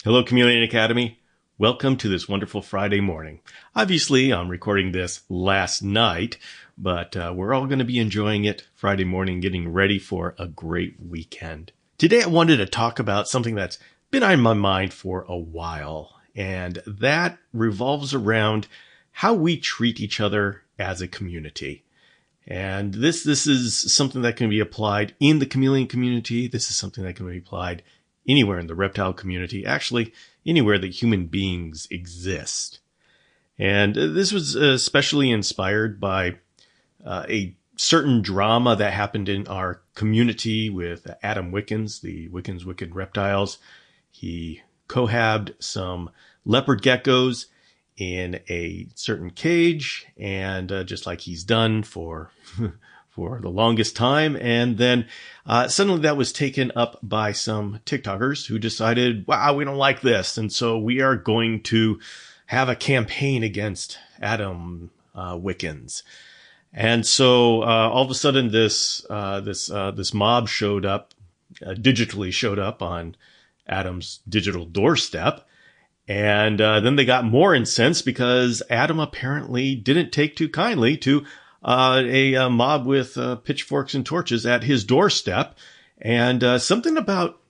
Hello, Chameleon Academy. Welcome to this wonderful Friday morning. Obviously, I'm recording this last night, but we're all going to be enjoying it Friday morning, getting ready for a great weekend. Today, I wanted to talk about something that's been on my mind for a while, and that revolves around how we treat each other as a community. And this is something that can be applied in the chameleon community. This is something that can be applied anywhere in the reptile community, actually anywhere that human beings exist. And this was especially inspired by a certain drama that happened in our community with Adam Wickens, the Wickens Wicked Reptiles. He cohabbed some leopard geckos in a certain cage, and just like he's done for the longest time. And then suddenly that was taken up by some TikTokers who decided, wow, we don't like this. And so we are going to have a campaign against Adam Wickens. And so all of a sudden this mob showed up, digitally showed up on Adam's digital doorstep. And then they got more incensed because Adam apparently didn't take too kindly to a mob with pitchforks and torches at his doorstep. And something about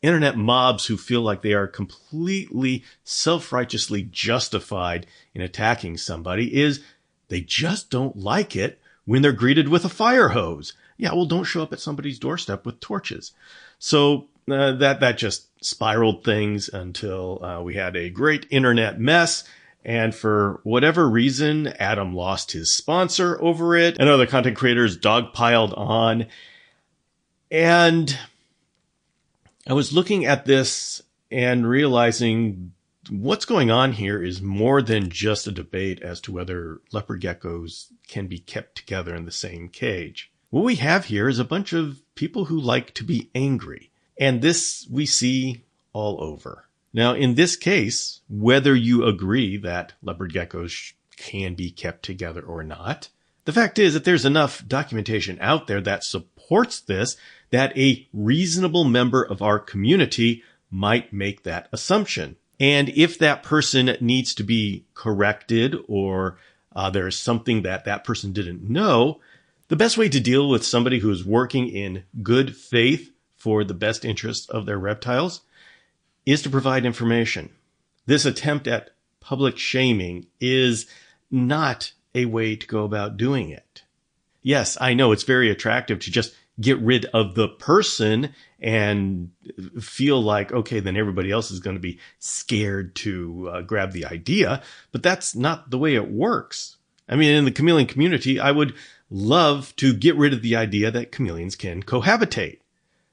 internet mobs who feel like they are completely self-righteously justified in attacking somebody is they just don't like it when they're greeted with a fire hose. Yeah, well, don't show up at somebody's doorstep with torches. So that just spiraled things until we had a great internet mess. And for whatever reason, Adam lost his sponsor over it, and other content creators dogpiled on. And I was looking at this and realizing what's going on here is more than just a debate as to whether leopard geckos can be kept together in the same cage. What we have here is a bunch of people who like to be angry. And this we see all over. Now, in this case, whether you agree that leopard geckos can be kept together or not, the fact is that there's enough documentation out there that supports this that a reasonable member of our community might make that assumption. And if that person needs to be corrected or there's something that person didn't know, the best way to deal with somebody who is working in good faith for the best interest of their reptiles is to provide information. This attempt at public shaming is not a way to go about doing it. Yes, I know it's very attractive to just get rid of the person and feel like, okay, then everybody else is going to be scared to grab the idea, but that's not the way it works. I mean, in the chameleon community, I would love to get rid of the idea that chameleons can cohabitate.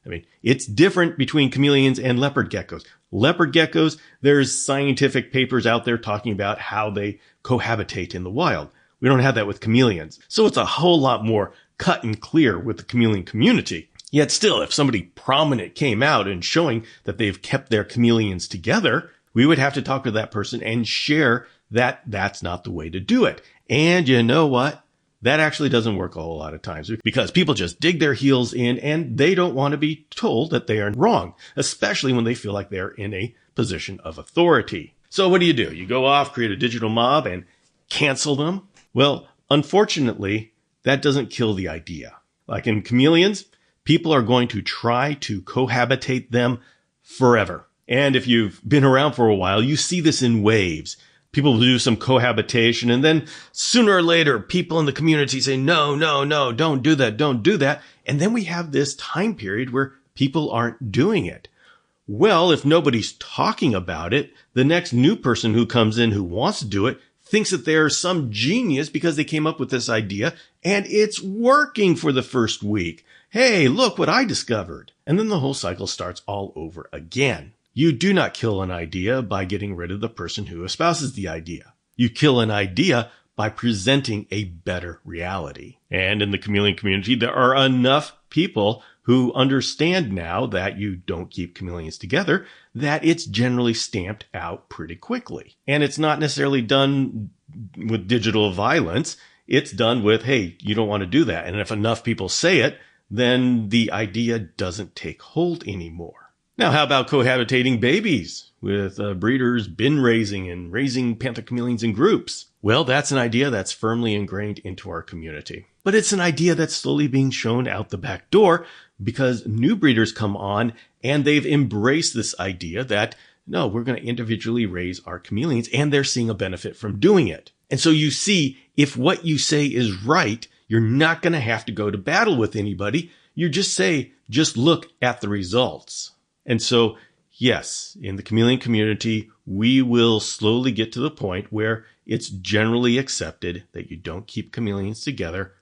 I mean, it's different between chameleons and leopard geckos. Leopard geckos, there's scientific papers out there talking about how they cohabitate in the wild. We don't have that with chameleons. So it's a whole lot more cut and clear with the chameleon community. Yet still, if somebody prominent came out and showing that they've kept their chameleons together, we would have to talk to that person and share that that's not the way to do it. And you know what? That actually doesn't work a whole lot of times because people just dig their heels in and they don't want to be told that they are wrong, especially when they feel like they're in a position of authority. So what do? You go off, create a digital mob and cancel them? Well, unfortunately, that doesn't kill the idea. Like in chameleons, people are going to try to cohabitate them forever. And if you've been around for a while, you see this in waves. People will do some cohabitation, and then sooner or later, people in the community say, no, don't do that. And then we have this time period where people aren't doing it. Well, if nobody's talking about it, the next new person who comes in who wants to do it thinks that they're some genius because they came up with this idea, and it's working for the first week. Hey, look what I discovered. And then the whole cycle starts all over again. You do not kill an idea by getting rid of the person who espouses the idea. You kill an idea by presenting a better reality. And in the chameleon community, there are enough people who understand now that you don't keep chameleons together, that it's generally stamped out pretty quickly. And it's not necessarily done with digital violence. It's done with, hey, you don't want to do that. And if enough people say it, then the idea doesn't take hold anymore. Now, how about cohabitating babies with breeders bin raising and raising panther chameleons in groups? Well, that's an idea that's firmly ingrained into our community. But it's an idea that's slowly being shown out the back door because new breeders come on and they've embraced this idea that, no, we're going to individually raise our chameleons, and they're seeing a benefit from doing it. And so you see, if what you say is right, you're not going to have to go to battle with anybody. You just look at the results. And so, yes, in the chameleon community, we will slowly get to the point where it's generally accepted that you don't keep chameleons together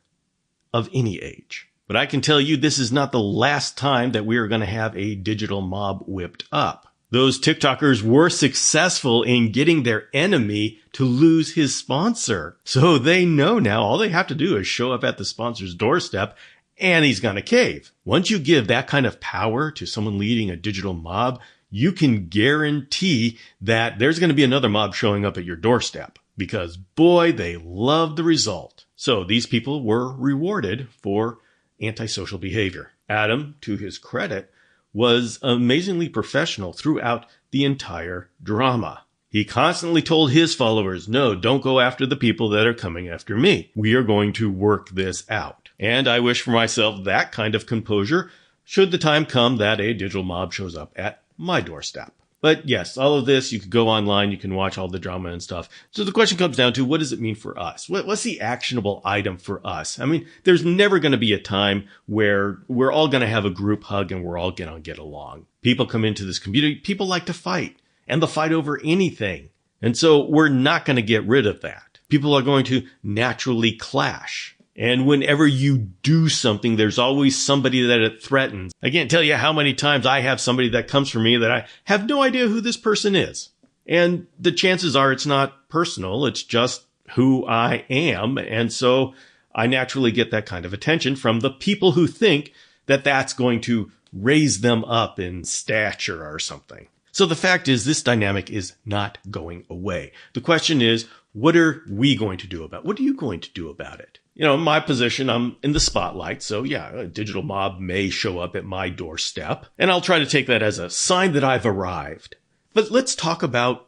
of any age. But I can tell you this is not the last time that we are going to have a digital mob whipped up. Those TikTokers were successful in getting their enemy to lose his sponsor. So they know now all they have to do is show up at the sponsor's doorstep and he's going to cave. Once you give that kind of power to someone leading a digital mob, you can guarantee that there's going to be another mob showing up at your doorstep because, boy, they love the result. So these people were rewarded for antisocial behavior. Adam, to his credit, was amazingly professional throughout the entire drama. He constantly told his followers, no, don't go after the people that are coming after me. We are going to work this out. And I wish for myself that kind of composure should the time come that a digital mob shows up at my doorstep. But yes, all of this, you could go online, you can watch all the drama and stuff. So the question comes down to, what does it mean for us? What's the actionable item for us? I mean, there's never going to be a time where we're all going to have a group hug and we're all going to get along. People come into this community, people like to fight, and they'll fight over anything. And so we're not going to get rid of that. People are going to naturally clash. And whenever you do something, there's always somebody that it threatens. I can't tell you how many times I have somebody that comes for me that I have no idea who this person is. And the chances are it's not personal. It's just who I am. And so I naturally get that kind of attention from the people who think that that's going to raise them up in stature or something. So the fact is, this dynamic is not going away. The question is, what are we going to do about it? What are you going to do about it? You know, in my position, I'm in the spotlight. So yeah, a digital mob may show up at my doorstep, and I'll try to take that as a sign that I've arrived. But let's talk about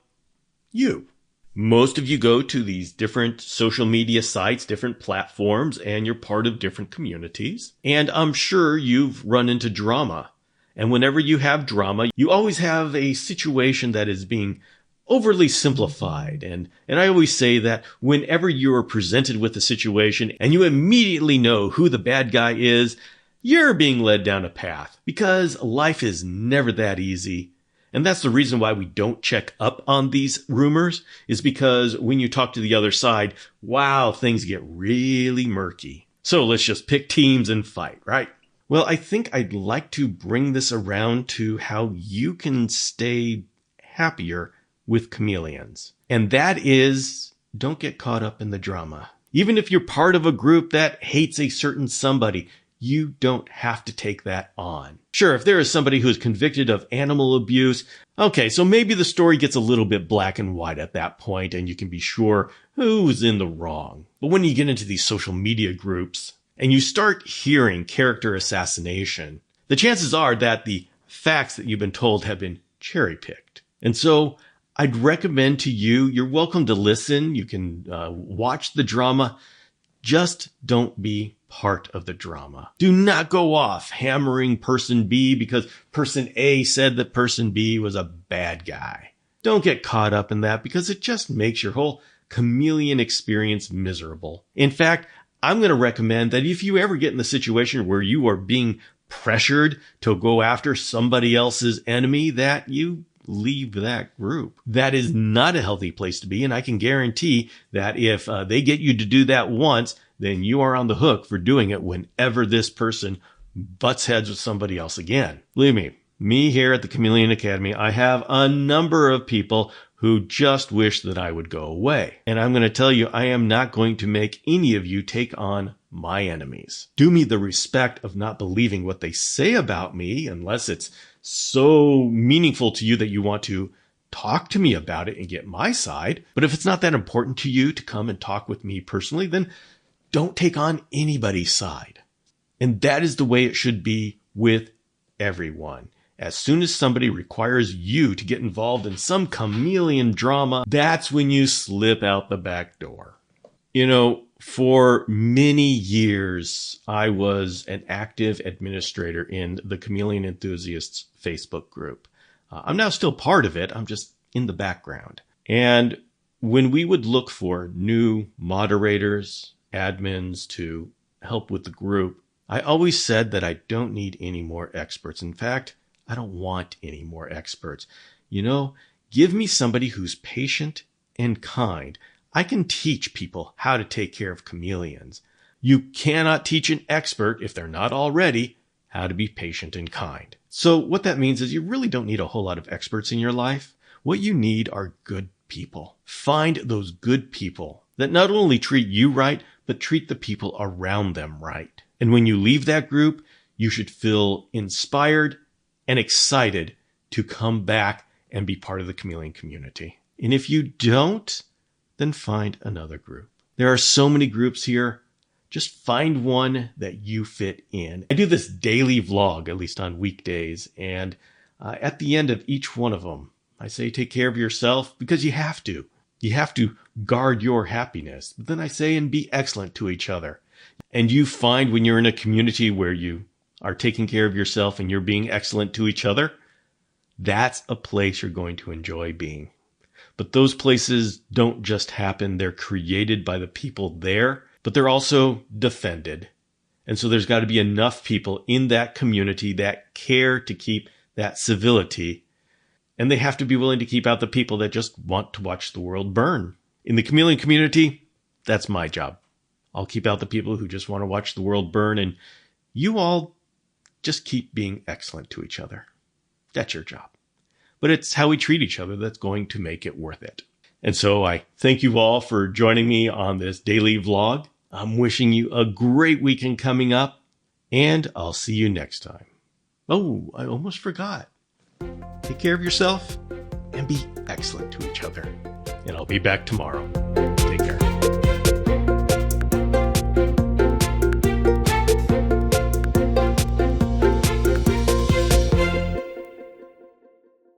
you. Most of you go to these different social media sites, different platforms, and you're part of different communities. And I'm sure you've run into drama. And whenever you have drama, you always have a situation that is being overly simplified. And I always say that whenever you are presented with a situation and you immediately know who the bad guy is, you're being led down a path because life is never that easy. And that's the reason why we don't check up on these rumors, is because when you talk to the other side, wow, things get really murky. So let's just pick teams and fight, right? Well, I think I'd like to bring this around to how you can stay happier with chameleons. And that is, don't get caught up in the drama. Even if you're part of a group that hates a certain somebody, you don't have to take that on. Sure, if there is somebody who is convicted of animal abuse, okay, so maybe the story gets a little bit black and white at that point, and you can be sure who's in the wrong. But when you get into these social media groups and you start hearing character assassination, the chances are that the facts that you've been told have been cherry-picked. And so I'd recommend to you, you're welcome to listen. You can watch the drama. Just don't be part of the drama. Do not go off hammering person B because person A said that person B was a bad guy. Don't get caught up in that because it just makes your whole chameleon experience miserable. In fact, I'm going to recommend that if you ever get in the situation where you are being pressured to go after somebody else's enemy, that you leave that group. That is not a healthy place to be. And I can guarantee that if they get you to do that once, then you are on the hook for doing it whenever this person butts heads with somebody else again. Believe me here at the Chameleon Academy, I have a number of people who just wish that I would go away. And I'm going to tell you, I am not going to make any of you take on my enemies. Do me the respect of not believing what they say about me unless it's so meaningful to you that you want to talk to me about it and get my side. But if it's not that important to you to come and talk with me personally, then don't take on anybody's side. And that is the way it should be with everyone. As soon as somebody requires you to get involved in some chameleon drama, that's when you slip out the back door. For many years, I was an active administrator in the Chameleon Enthusiasts Facebook group. I'm now still part of it. I'm just in the background. And when we would look for new moderators, admins to help with the group, I always said that I don't need any more experts. In fact, I don't want any more experts. Give me somebody who's patient and kind. I can teach people how to take care of chameleons. You cannot teach an expert, if they're not already, how to be patient and kind. So what that means is you really don't need a whole lot of experts in your life. What you need are good people. Find those good people that not only treat you right, but treat the people around them right. And when you leave that group, you should feel inspired and excited to come back and be part of the chameleon community. And if you don't, then find another group. There are so many groups here. Just find one that you fit in. I do this daily vlog, at least on weekdays, and at the end of each one of them, I say take care of yourself because you have to. You have to guard your happiness. But then I say and be excellent to each other. And you find when you're in a community where you are taking care of yourself and you're being excellent to each other, that's a place you're going to enjoy being. But those places don't just happen. They're created by the people there, but they're also defended. And so there's got to be enough people in that community that care to keep that civility. And they have to be willing to keep out the people that just want to watch the world burn. In the chameleon community, that's my job. I'll keep out the people who just want to watch the world burn, and you all just keep being excellent to each other. That's your job. But it's how we treat each other that's going to make it worth it. And so I thank you all for joining me on this daily vlog. I'm wishing you a great weekend coming up, and I'll see you next time. Oh, I almost forgot. Take care of yourself and be excellent to each other. And I'll be back tomorrow.